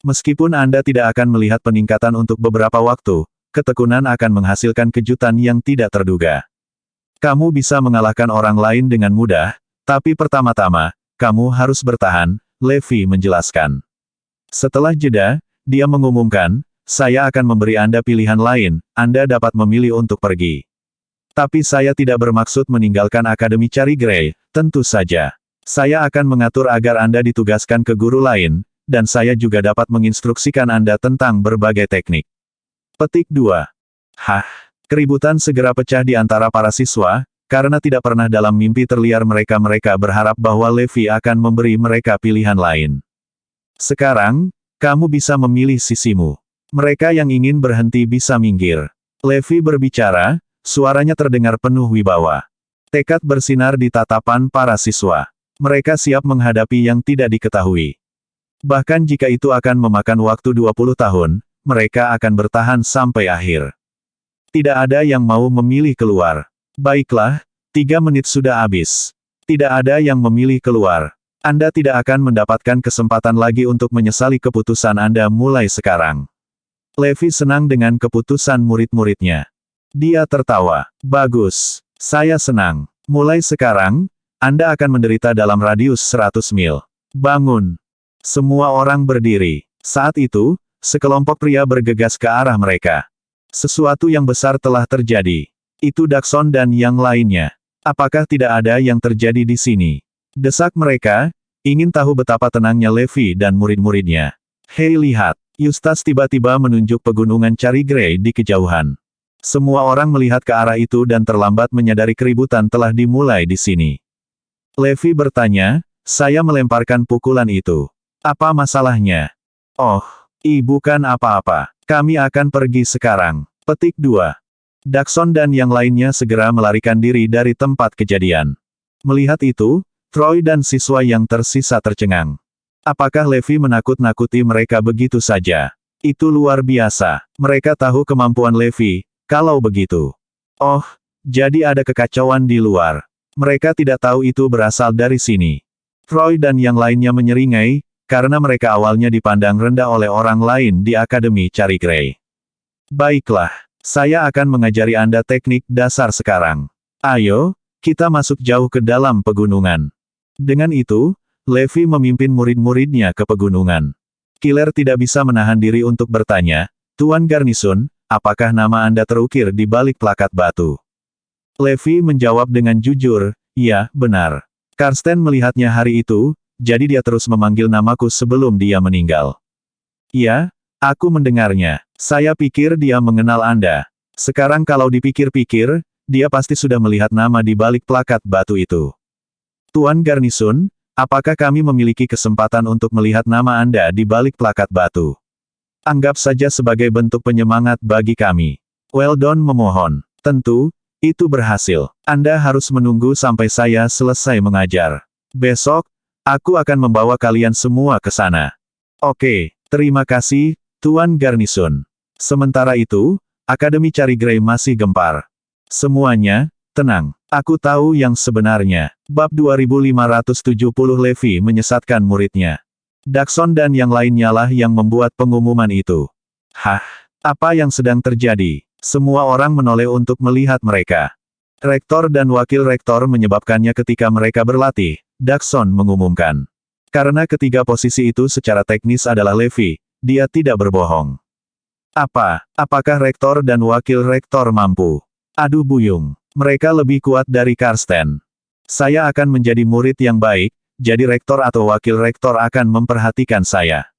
Meskipun Anda tidak akan melihat peningkatan untuk beberapa waktu, ketekunan akan menghasilkan kejutan yang tidak terduga. Kamu bisa mengalahkan orang lain dengan mudah, tapi pertama-tama, kamu harus bertahan, Levi menjelaskan. Setelah jeda, dia mengumumkan, saya akan memberi Anda pilihan lain, Anda dapat memilih untuk pergi. Tapi saya tidak bermaksud meninggalkan Akademi Cari Grey, tentu saja. Saya akan mengatur agar Anda ditugaskan ke guru lain, dan saya juga dapat menginstruksikan Anda tentang berbagai teknik. Petik 2. Hah? Keributan segera pecah di antara para siswa, karena tidak pernah dalam mimpi terliar mereka berharap bahwa Levi akan memberi mereka pilihan lain. Sekarang, kamu bisa memilih sisimu. Mereka yang ingin berhenti bisa minggir. Levi berbicara, suaranya terdengar penuh wibawa. Tekad bersinar di tatapan para siswa. Mereka siap menghadapi yang tidak diketahui. Bahkan jika itu akan memakan waktu 20 tahun, mereka akan bertahan sampai akhir. Tidak ada yang mau memilih keluar. Baiklah, 3 menit sudah habis. Tidak ada yang memilih keluar. Anda tidak akan mendapatkan kesempatan lagi untuk menyesali keputusan Anda mulai sekarang. Levi senang dengan keputusan murid-muridnya. Dia tertawa. Bagus. Saya senang. Mulai sekarang, Anda akan menderita dalam radius 100 mil. Bangun. Semua orang berdiri. Saat itu, sekelompok pria bergegas ke arah mereka. Sesuatu yang besar telah terjadi. Itu Dakson dan yang lainnya. Apakah tidak ada yang terjadi di sini? Desak mereka, ingin tahu betapa tenangnya Levi dan murid-muridnya. Hei lihat, Eustace tiba-tiba menunjuk pegunungan Cari Grey di kejauhan. Semua orang melihat ke arah itu dan terlambat menyadari keributan telah dimulai di sini. Levi bertanya, saya melemparkan pukulan itu. Apa masalahnya? Oh, bukan apa-apa. Kami akan pergi sekarang. Petik 2. Dakson dan yang lainnya segera melarikan diri dari tempat kejadian. Melihat itu, Troy dan siswa yang tersisa tercengang. Apakah Levi menakut-nakuti mereka begitu saja? Itu luar biasa. Mereka tahu kemampuan Levi, kalau begitu. Oh, jadi ada kekacauan di luar. Mereka tidak tahu itu berasal dari sini. Troy dan yang lainnya menyeringai, karena mereka awalnya dipandang rendah oleh orang lain di Akademi Cari Grey. Baiklah, saya akan mengajari Anda teknik dasar sekarang. Ayo, kita masuk jauh ke dalam pegunungan. Dengan itu, Levi memimpin murid-muridnya ke pegunungan. Killer tidak bisa menahan diri untuk bertanya, Tuan Garnison, apakah nama Anda terukir di balik plakat batu? Levi menjawab dengan jujur, ya, benar. Karsten melihatnya hari itu, jadi dia terus memanggil namaku sebelum dia meninggal. Ya, aku mendengarnya. Saya pikir dia mengenal Anda. Sekarang kalau dipikir-pikir, dia pasti sudah melihat nama di balik plakat batu itu. Tuan Garnison, apakah kami memiliki kesempatan untuk melihat nama Anda di balik plakat batu? Anggap saja sebagai bentuk penyemangat bagi kami. Weldon memohon. Tentu, itu berhasil. Anda harus menunggu sampai saya selesai mengajar. Besok, aku akan membawa kalian semua ke sana. Oke, terima kasih, Tuan Garnison. Sementara itu, Akademi Cari Grey masih gempar. Semuanya, tenang. Aku tahu yang sebenarnya. Bab 2570 Levi menyesatkan muridnya. Dakson dan yang lainnya lah yang membuat pengumuman itu. Hah? Apa yang sedang terjadi? Semua orang menoleh untuk melihat mereka. Rektor dan wakil rektor menyebabkannya ketika mereka berlatih, Dakson mengumumkan. Karena ketiga posisi itu secara teknis adalah Levi, dia tidak berbohong. Apakah rektor dan wakil rektor mampu? Adu buyung. Mereka lebih kuat dari Karsten. Saya akan menjadi murid yang baik, jadi rektor atau wakil rektor akan memperhatikan saya.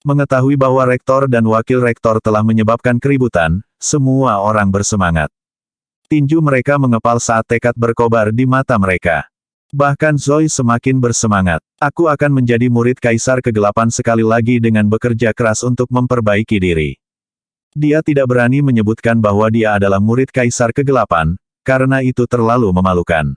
Mengetahui bahwa rektor dan wakil rektor telah menyebabkan keributan, semua orang bersemangat. Tinju mereka mengepal saat tekad berkobar di mata mereka. Bahkan Zoe semakin bersemangat. Aku akan menjadi murid Kaisar Kegelapan sekali lagi dengan bekerja keras untuk memperbaiki diri. Dia tidak berani menyebutkan bahwa dia adalah murid Kaisar Kegelapan, karena itu terlalu memalukan.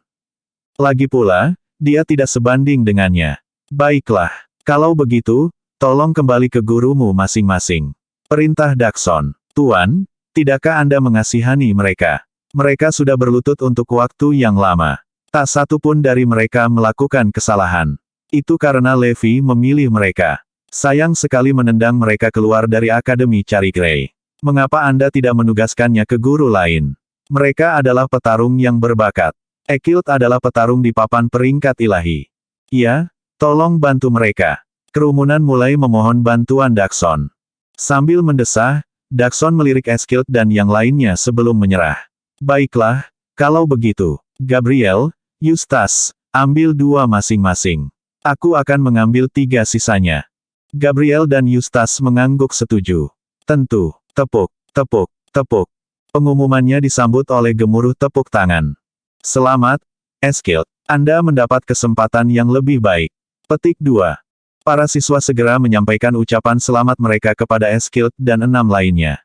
Lagi pula, dia tidak sebanding dengannya. Baiklah, kalau begitu, tolong kembali ke gurumu masing-masing. Perintah Dakson. Tuan, tidakkah Anda mengasihani mereka? Mereka sudah berlutut untuk waktu yang lama. Tak satu pun dari mereka melakukan kesalahan. Itu karena Levi memilih mereka. Sayang sekali menendang mereka keluar dari Akademi Cari Grey. Mengapa Anda tidak menugaskannya ke guru lain? Mereka adalah petarung yang berbakat. Ekild adalah petarung di papan peringkat ilahi. Ya, tolong bantu mereka. Kerumunan mulai memohon bantuan Dakson. Sambil mendesah, Dakson melirik Eskild dan yang lainnya sebelum menyerah. Baiklah, kalau begitu, Gabriel, Eustace, ambil 2 masing-masing. Aku akan mengambil 3 sisanya. Gabriel dan Eustace mengangguk setuju. Tentu, tepuk, tepuk, tepuk. Pengumumannya disambut oleh gemuruh tepuk tangan. Selamat, Eskild. Anda mendapat kesempatan yang lebih baik. Petik 2. Para siswa segera menyampaikan ucapan selamat mereka kepada Eskild dan 6 lainnya.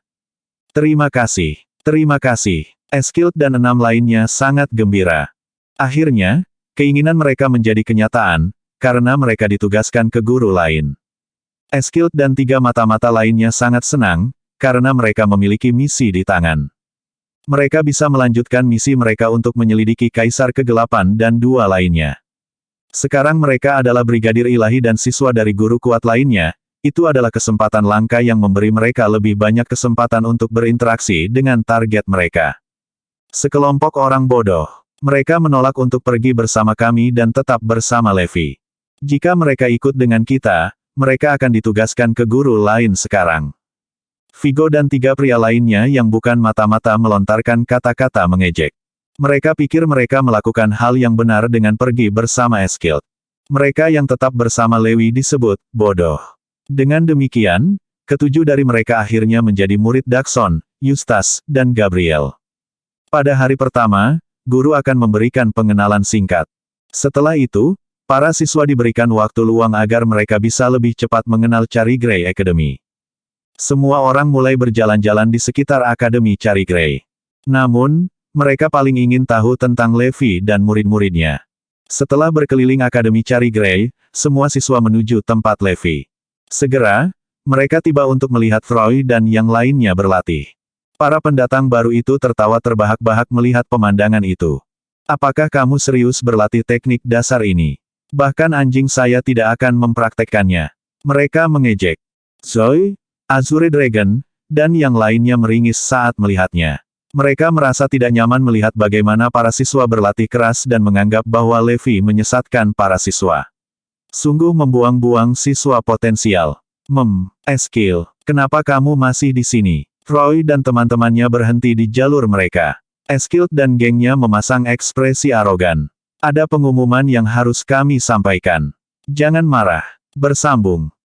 Terima kasih. Terima kasih. Eskild dan 6 lainnya sangat gembira. Akhirnya, keinginan mereka menjadi kenyataan, karena mereka ditugaskan ke guru lain. Eskild dan 3 mata-mata lainnya sangat senang, karena mereka memiliki misi di tangan. Mereka bisa melanjutkan misi mereka untuk menyelidiki Kaisar Kegelapan dan 2 lainnya. Sekarang mereka adalah brigadir ilahi dan siswa dari guru kuat lainnya, itu adalah kesempatan langka yang memberi mereka lebih banyak kesempatan untuk berinteraksi dengan target mereka. Sekelompok orang bodoh. Mereka menolak untuk pergi bersama kami dan tetap bersama Levi. Jika mereka ikut dengan kita, mereka akan ditugaskan ke guru lain sekarang. Vigo dan 3 pria lainnya yang bukan mata-mata melontarkan kata-kata mengejek. Mereka pikir mereka melakukan hal yang benar dengan pergi bersama Eskild. Mereka yang tetap bersama Levi disebut bodoh. Dengan demikian, 7 dari mereka akhirnya menjadi murid Dakson, Eustace, dan Gabriel. Pada hari pertama, guru akan memberikan pengenalan singkat. Setelah itu, para siswa diberikan waktu luang agar mereka bisa lebih cepat mengenal Cari Grey Academy. Semua orang mulai berjalan-jalan di sekitar Akademi Cari Grey. Namun, mereka paling ingin tahu tentang Levi dan murid-muridnya. Setelah berkeliling Akademi Cari Grey, semua siswa menuju tempat Levi. Segera, mereka tiba untuk melihat Troy dan yang lainnya berlatih. Para pendatang baru itu tertawa terbahak-bahak melihat pemandangan itu. Apakah kamu serius berlatih teknik dasar ini? Bahkan anjing saya tidak akan mempraktekkannya. Mereka mengejek. Zoe, Azure Dragon, dan yang lainnya meringis saat melihatnya. Mereka merasa tidak nyaman melihat bagaimana para siswa berlatih keras dan menganggap bahwa Levi menyesatkan para siswa. Sungguh membuang-buang siswa potensial. Eskild, kenapa kamu masih di sini? Troy dan teman-temannya berhenti di jalur mereka. Eskild dan gengnya memasang ekspresi arogan. Ada pengumuman yang harus kami sampaikan. Jangan marah. Bersambung.